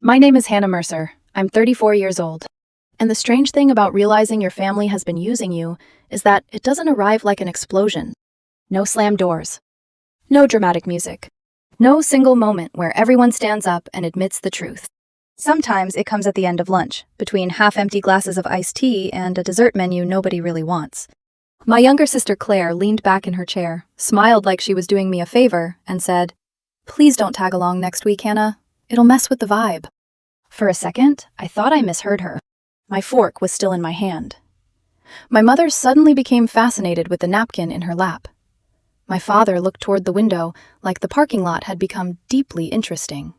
My name is Hannah Mercer. I'm 34 years old. And the strange thing about realizing your family has been using you is that it doesn't arrive like an explosion. No slammed doors. No dramatic music. No single moment where everyone stands up and admits the truth. Sometimes it comes at the end of lunch, between half-empty glasses of iced tea and a dessert menu nobody really wants. My younger sister Claire leaned back in her chair, smiled like she was doing me a favor, and said, "Please don't tag along next week, Hannah. It'll mess with the vibe." For a second, I thought I misheard her. My fork was still in my hand. My mother suddenly became fascinated with the napkin in her lap. My father looked toward the window, like the parking lot had become deeply interesting.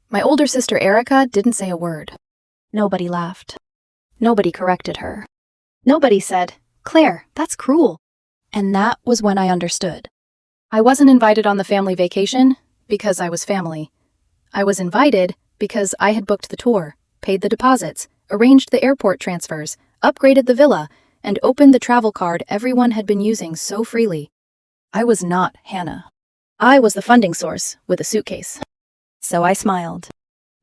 My older sister Erica didn't say a word. Nobody laughed. Nobody corrected her. Nobody said, "Claire, that's cruel." And that was when I understood. I wasn't invited on the family vacation because I was family. I was invited because I had booked the tour, paid the deposits, arranged the airport transfers, upgraded the villa, and opened the travel card everyone had been using so freely. I was not Hannah. I was the funding source with a suitcase. So I smiled.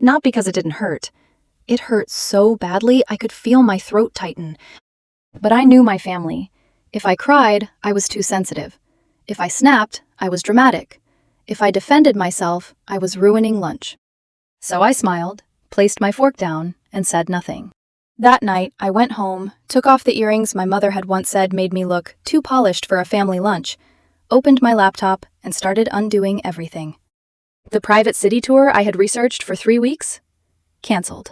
Not because it didn't hurt. It hurt so badly I could feel my throat tighten. But I knew my family. If I cried, I was too sensitive. If I snapped, I was dramatic. If I defended myself, I was ruining lunch. So I smiled, placed my fork down, and said nothing. That night, I went home, took off the earrings my mother had once said made me look too polished for a family lunch, opened my laptop, and started undoing everything. The private city tour I had researched for 3 weeks? Cancelled.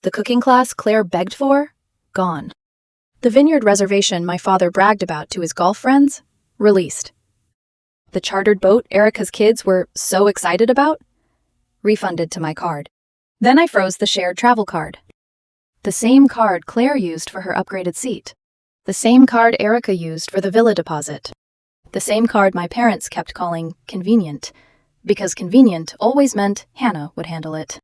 The cooking class Claire begged for? Gone. The vineyard reservation my father bragged about to his golf friends? Released. The chartered boat Erica's kids were so excited about? Refunded to my card. Then I froze the shared travel card. The same card Claire used for her upgraded seat. The same card Erica used for the villa deposit. The same card my parents kept calling convenient, because convenient always meant Hannah would handle it.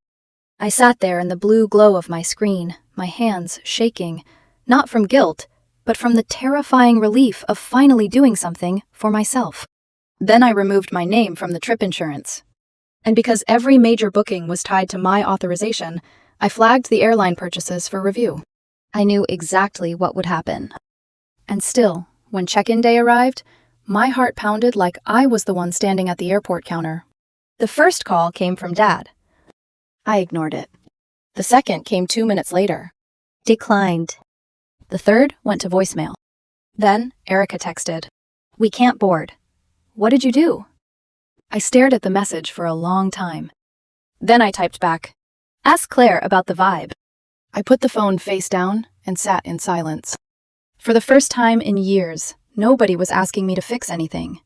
I sat there in the blue glow of my screen, my hands shaking, not from guilt, but from the terrifying relief of finally doing something for myself. Then I removed my name from the trip insurance. And because every major booking was tied to my authorization, I flagged the airline purchases for review. I knew exactly what would happen. And still, when check-in day arrived, my heart pounded like I was the one standing at the airport counter. The first call came from Dad. I ignored it. The second came 2 minutes later. Declined. The third went to voicemail. Then Erica texted, "We can't board. What did you do?" I stared at the message for a long time. Then I typed back, "Ask Claire about the vibe." I put the phone face down and sat in silence. For the first time in years, nobody was asking me to fix anything.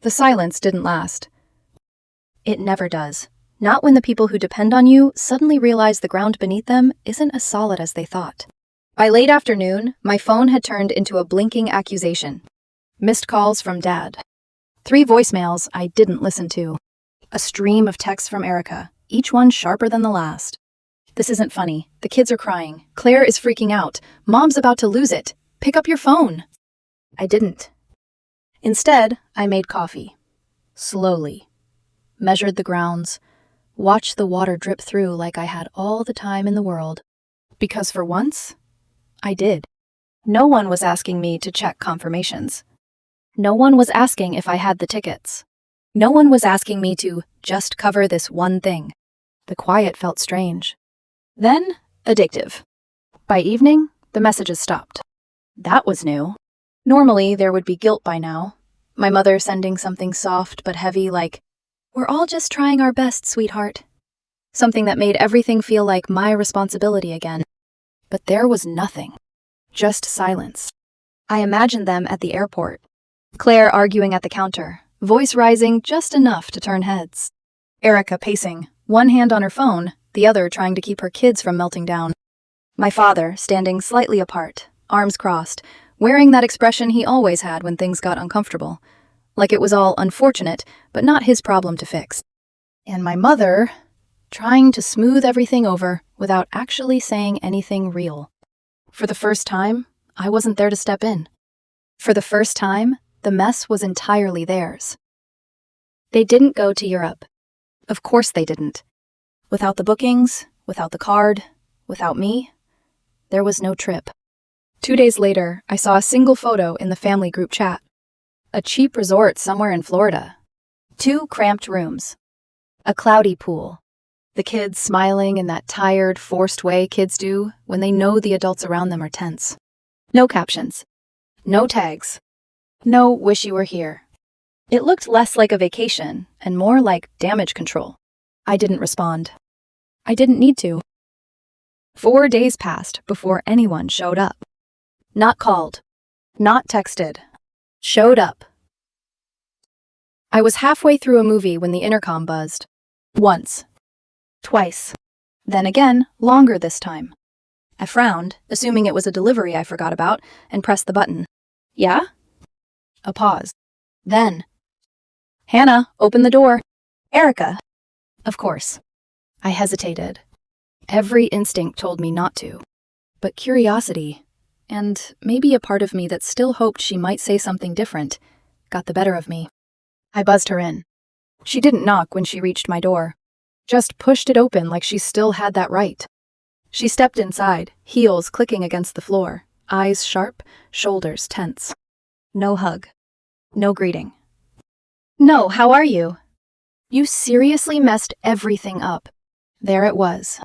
The silence didn't last. It never does. Not when the people who depend on you suddenly realize the ground beneath them isn't as solid as they thought. By late afternoon, my phone had turned into a blinking accusation. Missed calls from Dad. 3 voicemails I didn't listen to. A stream of texts from Erica, each one sharper than the last. "This isn't funny. The kids are crying. Claire is freaking out. Mom's about to lose it. Pick up your phone." I didn't. Instead, I made coffee. Slowly. Measured the grounds. Watched the water drip through like I had all the time in the world. Because for once, I did. No one was asking me to check confirmations. No one was asking if I had the tickets. No one was asking me to just cover this one thing. The quiet felt strange. Then, addictive. By evening, the messages stopped. That was new. Normally, there would be guilt by now. My mother sending something soft but heavy like, "We're all just trying our best, sweetheart." Something that made everything feel like my responsibility again. But there was nothing. Just silence. I imagined them at the airport. Claire arguing at the counter, voice rising just enough to turn heads. Erica pacing, one hand on her phone, the other trying to keep her kids from melting down. My father standing slightly apart, arms crossed, wearing that expression he always had when things got uncomfortable, like it was all unfortunate, but not his problem to fix. And my mother trying to smooth everything over without actually saying anything real. For the first time, I wasn't there to step in. For the first time, the mess was entirely theirs. They didn't go to Europe. Of course they didn't. Without the bookings, without the card, without me, there was no trip. 2 days later, I saw a single photo in the family group chat. A cheap resort somewhere in Florida. 2 cramped rooms. A cloudy pool. The kids smiling in that tired, forced way kids do when they know the adults around them are tense. No captions. No tags. No wish you were here. It looked less like a vacation and more like damage control. I didn't respond. I didn't need to. 4 days passed before anyone showed up. Not called. Not texted. Showed up. I was halfway through a movie when the intercom buzzed. Once. Twice. Then again, longer this time. I frowned, assuming it was a delivery I forgot about, and pressed the button. Yeah? A pause. Then. Hannah, open the door. Erica. Of course. I hesitated. Every instinct told me not to. But curiosity, and maybe a part of me that still hoped she might say something different, got the better of me. I buzzed her in. She didn't knock when she reached my door. Just pushed it open like she still had that right. She stepped inside, heels clicking against the floor, eyes sharp, shoulders tense. No hug. No greeting. No, how are you? You seriously messed everything up. There it was.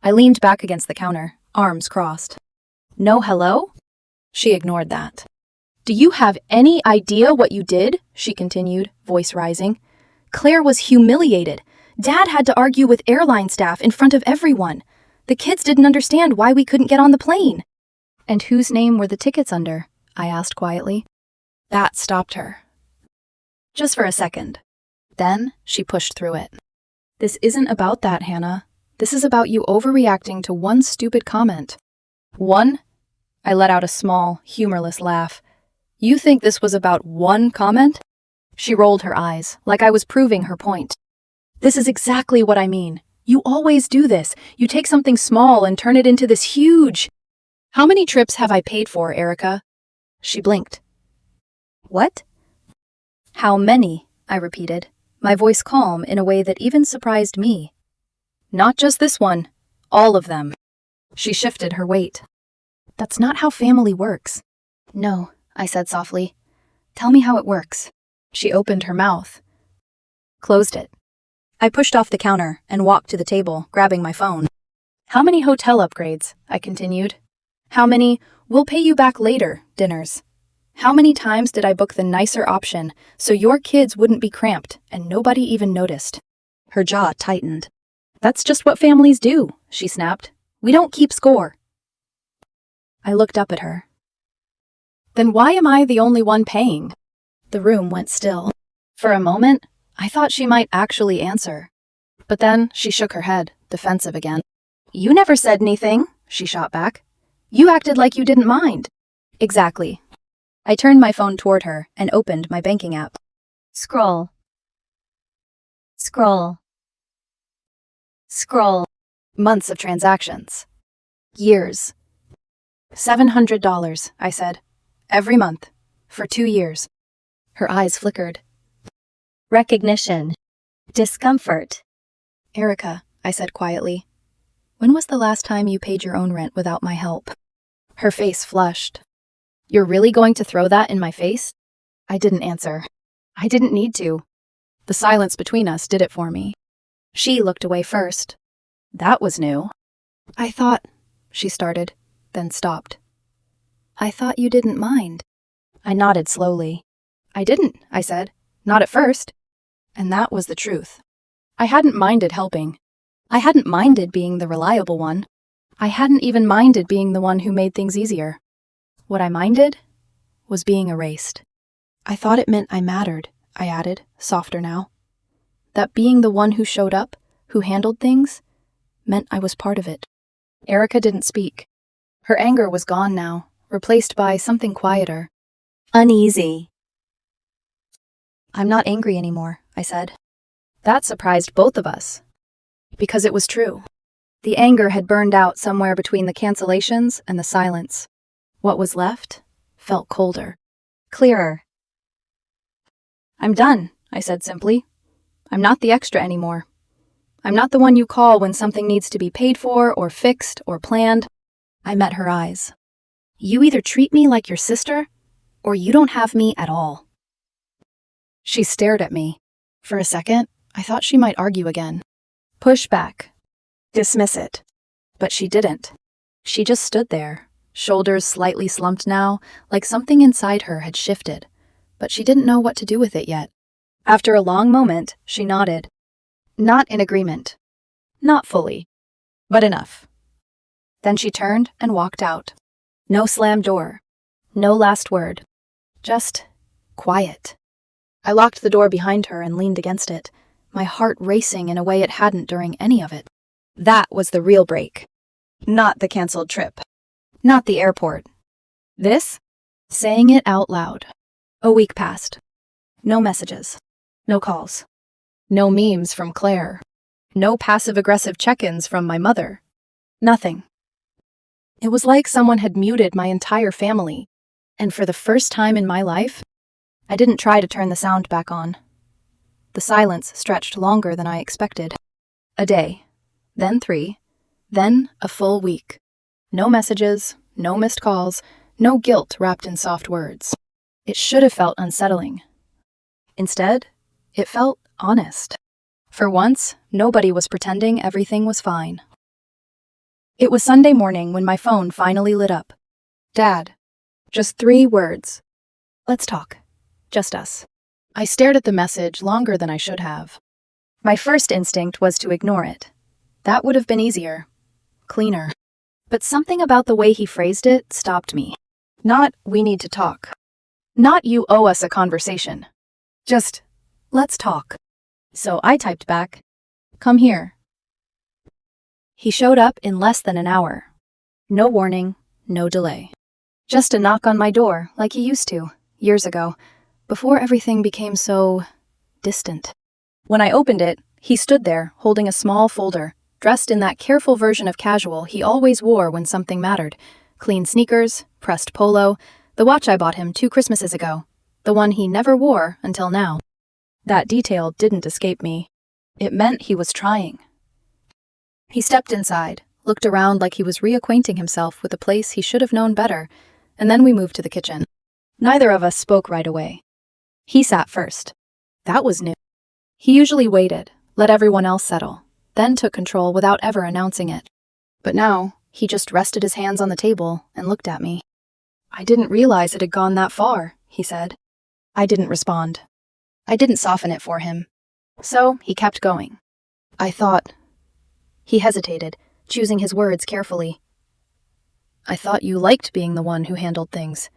I leaned back against the counter, arms crossed. No hello? She ignored that. Do you have any idea what you did? She continued, voice rising. Claire was humiliated. Dad had to argue with airline staff in front of everyone. The kids didn't understand why we couldn't get on the plane. And whose name were the tickets under? I asked quietly. That stopped her. Just for a second. Then she pushed through it. This isn't about that, Hannah. This is about you overreacting to one stupid comment. One? I let out a small, humorless laugh. You think this was about one comment? She rolled her eyes, like I was proving her point. This is exactly what I mean. You always do this. You take something small and turn it into this huge. How many trips have I paid for, Erica? She blinked. What? How many? I repeated, my voice calm in a way that even surprised me. Not just this one. All of them. She shifted her weight. That's not how family works. No, I said softly. Tell me how it works. She opened her mouth. Closed it. I pushed off the counter and walked to the table, grabbing my phone. How many hotel upgrades? I continued. How many we'll pay you back later dinners? How many times did I book the nicer option so your kids wouldn't be cramped and nobody even noticed? Her jaw tightened. That's just what families do, she snapped. We don't keep score. I looked up at her. Then why am I the only one paying? The room went still. For a moment, I thought she might actually answer. But then she shook her head, defensive again. You never said anything, she shot back. You acted like you didn't mind. Exactly. I turned my phone toward her and opened my banking app. Scroll. Scroll. Scroll. Months of transactions. Years. $700, I said. Every month. For 2 years. Her eyes flickered. Recognition. Discomfort. Erica, I said quietly. When was the last time you paid your own rent without my help? Her face flushed. You're really going to throw that in my face? I didn't answer. I didn't need to. The silence between us did it for me. She looked away first. That was new. I thought, she started, then stopped. I thought you didn't mind. I nodded slowly. I didn't, I said. Not at first. And that was the truth. I hadn't minded helping. I hadn't minded being the reliable one. I hadn't even minded being the one who made things easier. What I minded was being erased. I thought it meant I mattered, I added, softer now. That being the one who showed up, who handled things, meant I was part of it. Erica didn't speak. Her anger was gone now, replaced by something quieter. Uneasy. I'm not angry anymore, I said. That surprised both of us. Because it was true. The anger had burned out somewhere between the cancellations and the silence. What was left felt colder. Clearer. I'm done, I said simply. I'm not the extra anymore. I'm not the one you call when something needs to be paid for or fixed or planned. I met her eyes. You either treat me like your sister, or you don't have me at all. She stared at me. For a second, I thought she might argue again. Push back. Dismiss it. But she didn't. She just stood there, shoulders slightly slumped now, like something inside her had shifted, but she didn't know what to do with it yet. After a long moment, she nodded. Not in agreement. Not fully. But enough. Then she turned and walked out. No slammed door. No last word. Just quiet. I locked the door behind her and leaned against it, my heart racing in a way it hadn't during any of it. That was the real break. Not the canceled trip. Not the airport. This? Saying it out loud. A week passed. No messages. No calls. No memes from Claire. No passive-aggressive check-ins from my mother. Nothing. It was like someone had muted my entire family, and for the first time in my life, I didn't try to turn the sound back on. The silence stretched longer than I expected. A day, then 3, then a full week. No messages, no missed calls, no guilt wrapped in soft words. It should have felt unsettling. Instead, it felt honest. For once, nobody was pretending everything was fine. It was Sunday morning when my phone finally lit up. Dad. Just 3 words. Let's talk. Just us. I stared at the message longer than I should have. My first instinct was to ignore it. That would have been easier. Cleaner. But something about the way he phrased it stopped me. Not, we need to talk. Not, you owe us a conversation. Just, let's talk. So I typed back, come here. He showed up in less than an hour. No warning, no delay. Just a knock on my door, like he used to, years ago, before everything became so distant. When I opened it, he stood there, holding a small folder, dressed in that careful version of casual he always wore when something mattered. Clean sneakers, pressed polo, the watch I bought him 2 Christmases ago, the one he never wore until now. That detail didn't escape me. It meant he was trying. He stepped inside, looked around like he was reacquainting himself with a place he should have known better, and then we moved to the kitchen. Neither of us spoke right away. He sat first. That was new. He usually waited, let everyone else settle, then took control without ever announcing it. But now, he just rested his hands on the table and looked at me. I didn't realize it had gone that far, he said. I didn't respond. I didn't soften it for him. So he kept going. I thought... He hesitated, choosing his words carefully. I thought you liked being the one who handled things.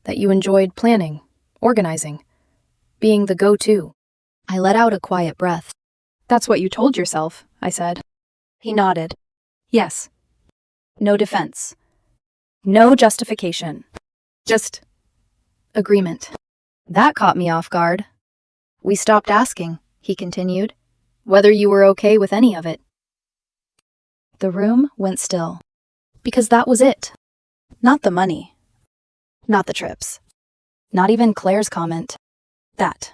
That you enjoyed planning, organizing, being the go-to. I let out a quiet breath. That's what you told yourself, I said. He nodded. Yes. No defense. No justification. Just agreement. That caught me off guard. We stopped asking, he continued, whether you were okay with any of it. The room went still. Because that was it. Not the money. Not the trips. Not even Claire's comment. That.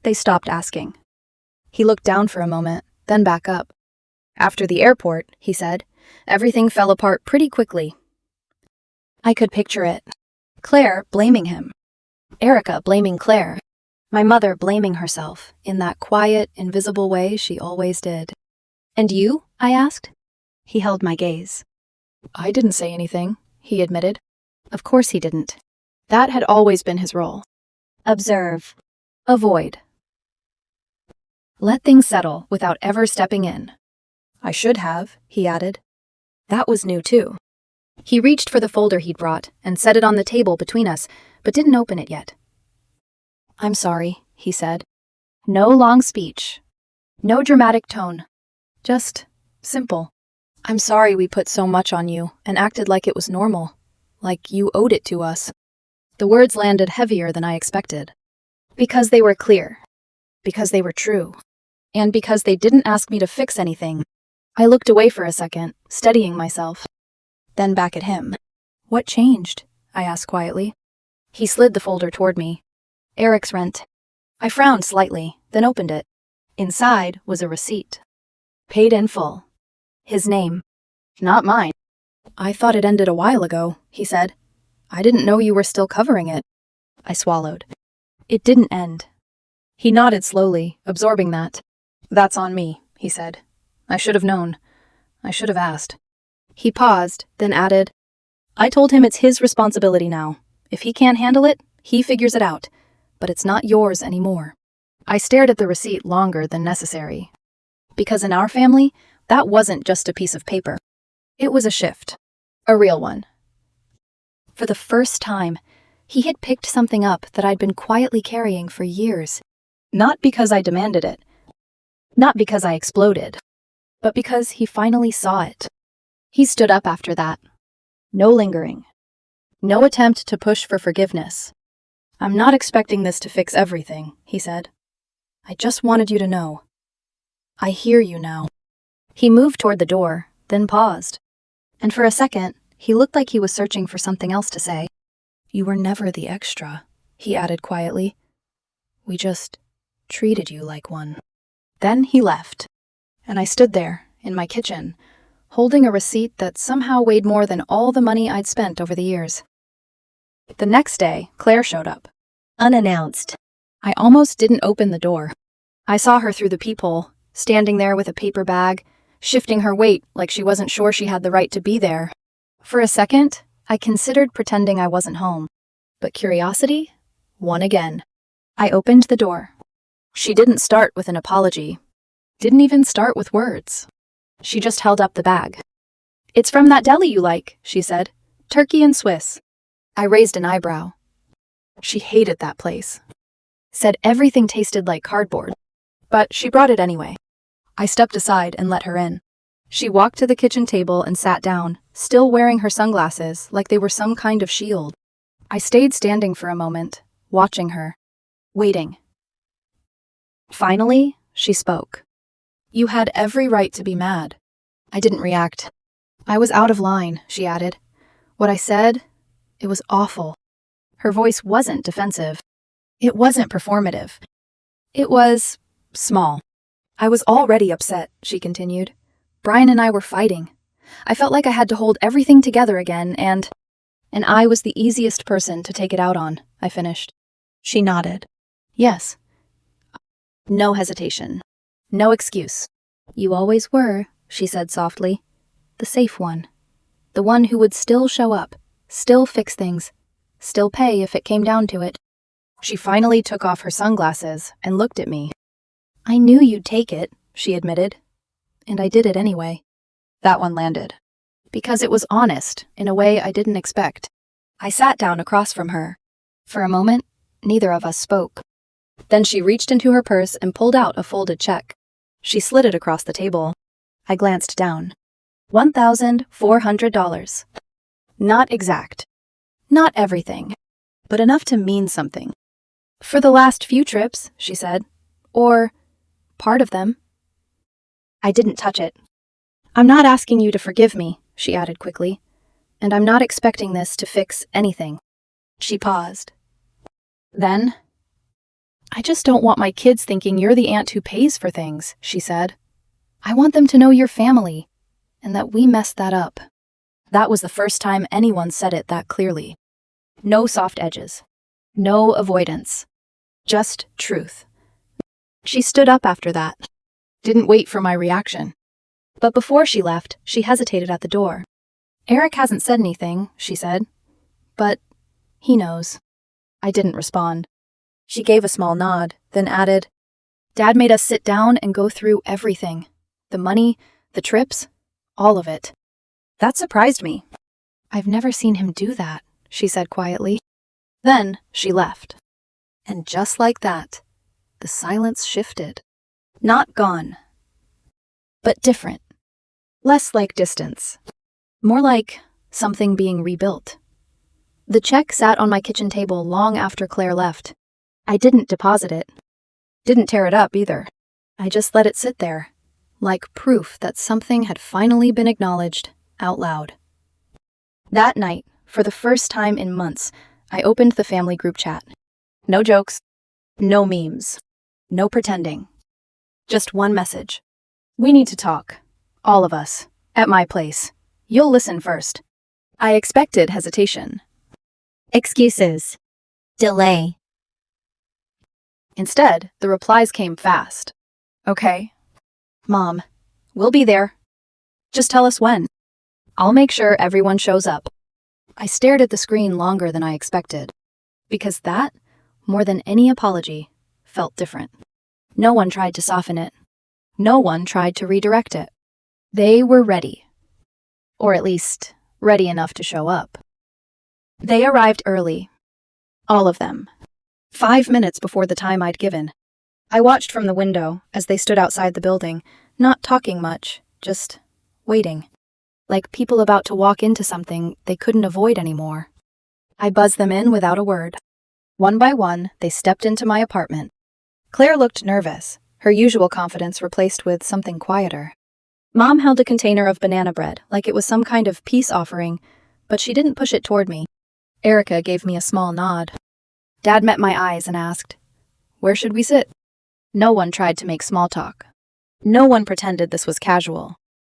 They stopped asking. He looked down for a moment, then back up. After the airport, he said, everything fell apart pretty quickly. I could picture it. Claire blaming him. Erica blaming Claire. My mother blaming herself in that quiet, invisible way she always did. And you? I asked. He held my gaze. I didn't say anything, he admitted. Of course he didn't. That had always been his role. Observe. Avoid. Let things settle without ever stepping in. I should have, he added. That was new too. He reached for the folder he'd brought and set it on the table between us, but didn't open it yet. I'm sorry, he said. No long speech. No dramatic tone. Just simple. I'm sorry we put so much on you and acted like it was normal, like you owed it to us. The words landed heavier than I expected. Because they were clear. Because they were true. And because they didn't ask me to fix anything. I looked away for a second, steadying myself. Then back at him. What changed? I asked quietly. He slid the folder toward me. Eric's rent. I frowned slightly, then opened it. Inside was a receipt. Paid in full. His name. Not mine. I thought it ended a while ago, he said. I didn't know you were still covering it. I swallowed. It didn't end. He nodded slowly, absorbing that. That's on me, he said. I should have known. I should have asked. He paused, then added, I told him it's his responsibility now. If he can't handle it, he figures it out. But it's not yours anymore. I stared at the receipt longer than necessary. Because in our family, that wasn't just a piece of paper. It was a shift. A real one. For the first time, he had picked something up that I'd been quietly carrying for years. Not because I demanded it. Not because I exploded. But because he finally saw it. He stood up after that. No lingering. No attempt to push for forgiveness. I'm not expecting this to fix everything, he said. I just wanted you to know. I hear you now. He moved toward the door, then paused. And for a second, he looked like he was searching for something else to say. You were never the extra, he added quietly. We just treated you like one. Then he left, and I stood there, in my kitchen, holding a receipt that somehow weighed more than all the money I'd spent over the years. The next day, Claire showed up. Unannounced. I almost didn't open the door. I saw her through the peephole, standing there with a paper bag, shifting her weight like she wasn't sure she had the right to be there. For a second, I considered pretending I wasn't home. But curiosity won again. I opened the door. She didn't start with an apology. Didn't even start with words. She just held up the bag. It's from that deli you like, she said. Turkey and Swiss. I raised an eyebrow. She hated that place. Said everything tasted like cardboard. But she brought it anyway. I stepped aside and let her in. She walked to the kitchen table and sat down, still wearing her sunglasses like they were some kind of shield. I stayed standing for a moment, watching her. Waiting. Finally, she spoke. You had every right to be mad. I didn't react. I was out of line, she added. What I said, it was awful. Her voice wasn't defensive. It wasn't performative. It was small. I was already upset, she continued. Brian and I were fighting. I felt like I had to hold everything together again, and I was the easiest person to take it out on, I finished. She nodded. Yes. No hesitation. No excuse. You always were, she said softly. The safe one. The one who would still show up, still fix things, still pay if it came down to it. She finally took off her sunglasses and looked at me. I knew you'd take it, she admitted. And I did it anyway. That one landed. Because it was honest, in a way I didn't expect. I sat down across from her. For a moment, neither of us spoke. Then she reached into her purse and pulled out a folded check. She slid it across the table. I glanced down. $1,400. Not exact. Not everything. But enough to mean something. For the last few trips, she said. Or part of them. I didn't touch it. I'm not asking you to forgive me, she added quickly. And I'm not expecting this to fix anything. She paused. Then, I just don't want my kids thinking you're the aunt who pays for things, she said. I want them to know you're family, and that we messed that up. That was the first time anyone said it that clearly. No soft edges. No avoidance. Just truth. She stood up after that. Didn't wait for my reaction. But before she left, she hesitated at the door. Eric hasn't said anything, she said. But he knows. I didn't respond. She gave a small nod, then added, Dad made us sit down and go through everything. The money, the trips, all of it. That surprised me. I've never seen him do that, she said quietly. Then she left. And just like that, the silence shifted. Not gone, but different. Less like distance. More like something being rebuilt. The check sat on my kitchen table long after Claire left. I didn't deposit it. Didn't tear it up either. I just let it sit there, like proof that something had finally been acknowledged out loud. That night, for the first time in months, I opened the family group chat. No jokes, no memes, no pretending. Just one message. We need to talk. All of us. At my place. You'll listen first. I expected hesitation. Excuses. Delay. Instead, the replies came fast. Okay. Mom, we'll be there. Just tell us when. I'll make sure everyone shows up. I stared at the screen longer than I expected. Because that, more than any apology, felt different. No one tried to soften it. No one tried to redirect it. They were ready. Or at least, ready enough to show up. They arrived early. All of them. 5 minutes before the time I'd given. I watched from the window as they stood outside the building, not talking much, just waiting. Like people about to walk into something they couldn't avoid anymore. I buzzed them in without a word. One by one, they stepped into my apartment. Claire looked nervous, her usual confidence replaced with something quieter. Mom held a container of banana bread, like it was some kind of peace offering, but she didn't push it toward me. Erica gave me a small nod. Dad met my eyes and asked, "Where should we sit?" No one tried to make small talk. No one pretended this was casual.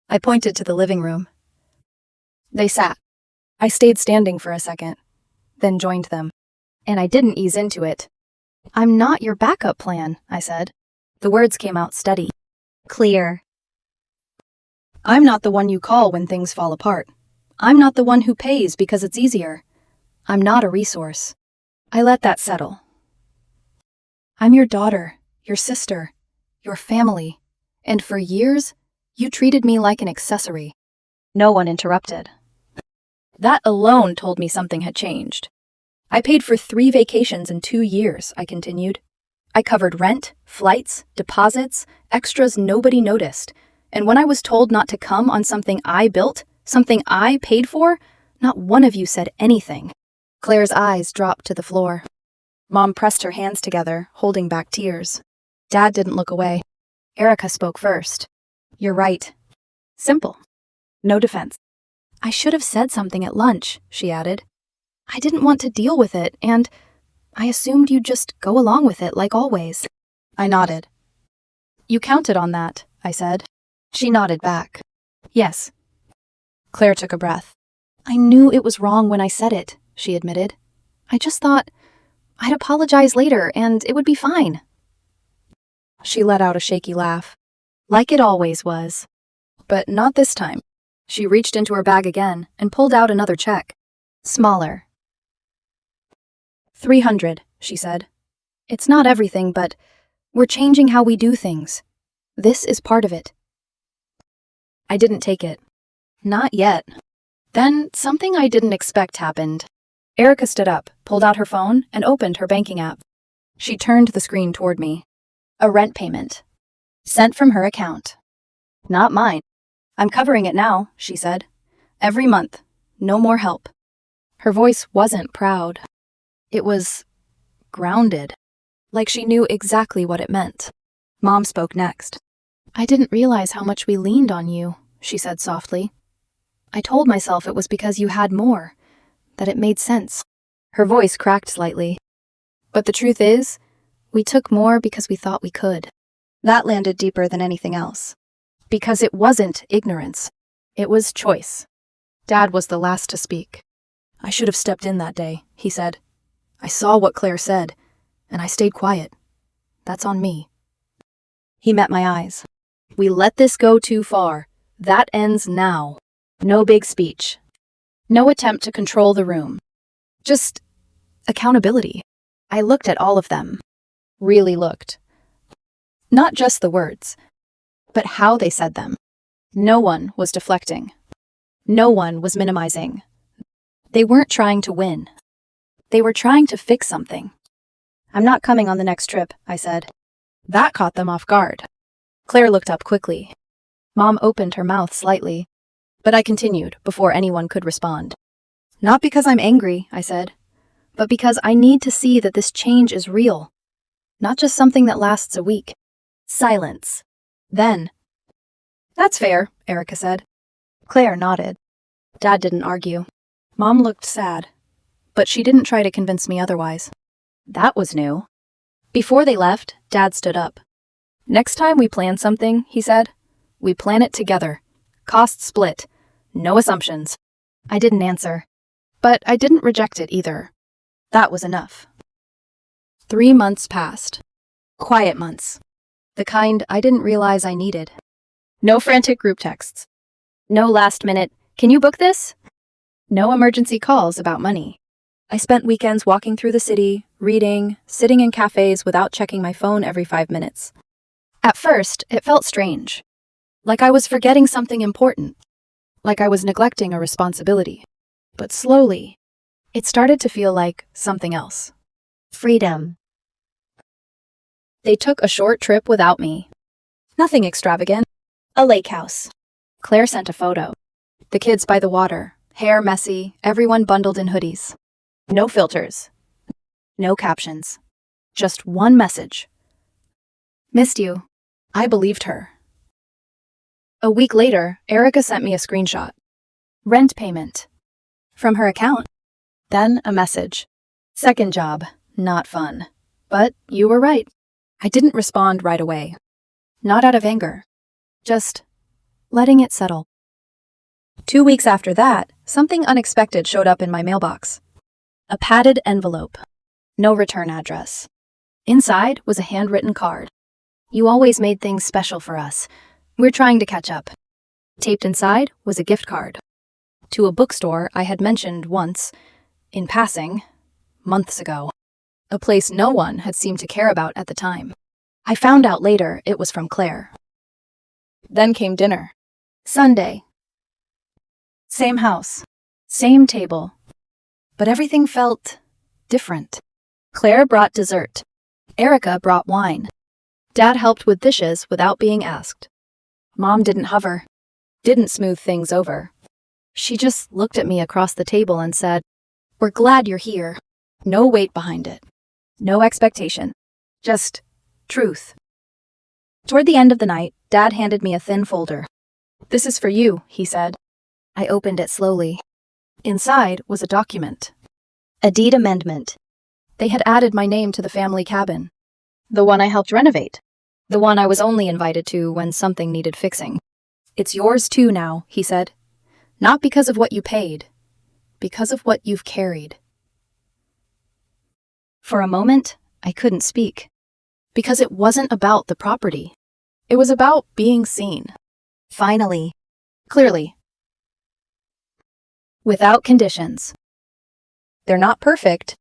I pointed to the living room. They sat. I stayed standing for a second, then joined them. And I didn't ease into it. "I'm not your backup plan," I said. The words came out steady. Clear. "I'm not the one you call when things fall apart. I'm not the one who pays because it's easier. I'm not a resource." I let that settle. "I'm your daughter, your sister, your family, and for years, you treated me like an accessory." No one interrupted. That alone told me something had changed. "I paid for 3 vacations in 2 years," I continued. "I covered rent, flights, deposits, extras nobody noticed. And when I was told not to come on something I built, something I paid for, not one of you said anything." Claire's eyes dropped to the floor. Mom pressed her hands together, holding back tears. Dad didn't look away. Erica spoke first. "You're right." Simple. No defense. "I should have said something at lunch," she added. "I didn't want to deal with it, and I assumed you'd just go along with it like always." I nodded. "You counted on that," I said. She nodded back. "Yes." Claire took a breath. "I knew it was wrong when I said it," she admitted. "I just thought I'd apologize later and it would be fine." She let out a shaky laugh. "Like it always was. But not this time." She reached into her bag again and pulled out another check. Smaller. 300, she said. "It's not everything, but we're changing how we do things. This is part of it." I didn't take it. Not yet. Then something I didn't expect happened. Erica stood up, pulled out her phone, and opened her banking app. She turned the screen toward me. A rent payment. Sent from her account. Not mine. "I'm covering it now," she said. "Every month. No more help." Her voice wasn't proud. It was grounded. Like she knew exactly what it meant. Mom spoke next. "I didn't realize how much we leaned on you," she said softly. "I told myself it was because you had more, that it made sense." Her voice cracked slightly. "But the truth is, we took more because we thought we could." That landed deeper than anything else. Because it wasn't ignorance. It was choice. Dad was the last to speak. "I should have stepped in that day," he said. "I saw what Claire said, and I stayed quiet. That's on me." He met my eyes. "We let this go too far. That ends now." No big speech. No attempt to control the room. Just accountability. I looked at all of them. Really looked. Not just the words, but how they said them. No one was deflecting. No one was minimizing. They weren't trying to win. They were trying to fix something. "I'm not coming on the next trip," I said. That caught them off guard. Claire looked up quickly. Mom opened her mouth slightly, but I continued before anyone could respond. "Not because I'm angry," I said, "but because I need to see that this change is real. Not just something that lasts a week." Silence. Then, "That's fair," Erica said. Claire nodded. Dad didn't argue. Mom looked sad, but she didn't try to convince me otherwise. That was new. Before they left, Dad stood up. "Next time we plan something," he said, We plan it together. Cost split. No assumptions. I didn't answer. But I didn't reject it either. That was enough. 3 months passed. Quiet months. The kind I didn't realize I needed. No frantic group texts. No last minute, "Can you book this?" No emergency calls about money. I spent weekends walking through the city, reading, sitting in cafes without checking my phone every 5 minutes. At first, it felt strange. Like I was forgetting something important. Like I was neglecting a responsibility. But slowly, it started to feel like something else. Freedom. They took a short trip without me. Nothing extravagant. A lake house. Claire sent a photo. The kids by the water, hair messy, everyone bundled in hoodies. No filters. No captions. Just one message. Missed you. I believed her. A week later, Erica sent me a screenshot. Rent payment. From her account. Then a message. Second job. Not fun. But you were right. I didn't respond right away. Not out of anger. Just letting it settle. 2 weeks after that, something unexpected showed up in my mailbox. A padded envelope. No return address. Inside was a handwritten card. "You always made things special for us. We're trying to catch up." Taped inside was a gift card. To a bookstore I had mentioned once, in passing, months ago. A place no one had seemed to care about at the time. I found out later it was from Claire. Then came dinner. Sunday. Same house. Same table. But everything felt different. Claire brought dessert. Erica brought wine. Dad helped with dishes without being asked. Mom didn't hover. Didn't smooth things over. She just looked at me across the table and said, "We're glad you're here." No weight behind it. No expectation. Just truth. Toward the end of the night, Dad handed me a thin folder. "This is for you," he said. I opened it slowly. Inside was a document. A deed amendment. They had added my name to the family cabin. The one I helped renovate. The one I was only invited to when something needed fixing. "It's yours too now," he said. "Not because of what you paid. Because of what you've carried." For a moment, I couldn't speak. Because it wasn't about the property. It was about being seen. Finally. Clearly. Without conditions. They're not perfect.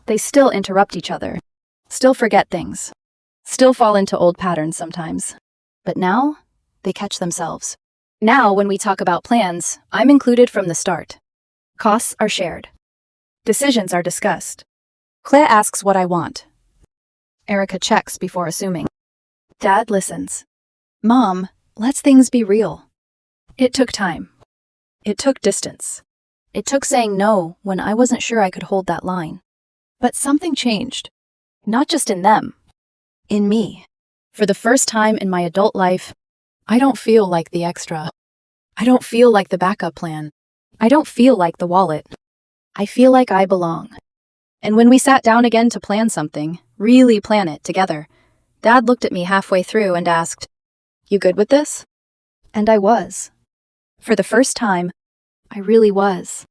They still interrupt each other. Still forget things. Still fall into old patterns sometimes. But now, they catch themselves. Now, when we talk about plans, I'm included from the start. Costs are shared. Decisions are discussed. Claire asks what I want. Erica checks before assuming. Dad listens. Mom lets things be real. It took time. It took distance. It took saying no when I wasn't sure I could hold that line. But something changed. Not just in them. In me. For the first time in my adult life, I don't feel like the extra. I don't feel like the backup plan. I don't feel like the wallet. I feel like I belong. And when we sat down again to plan something, really plan it together, Dad looked at me halfway through and asked, "You good with this?" And I was. For the first time, I really was.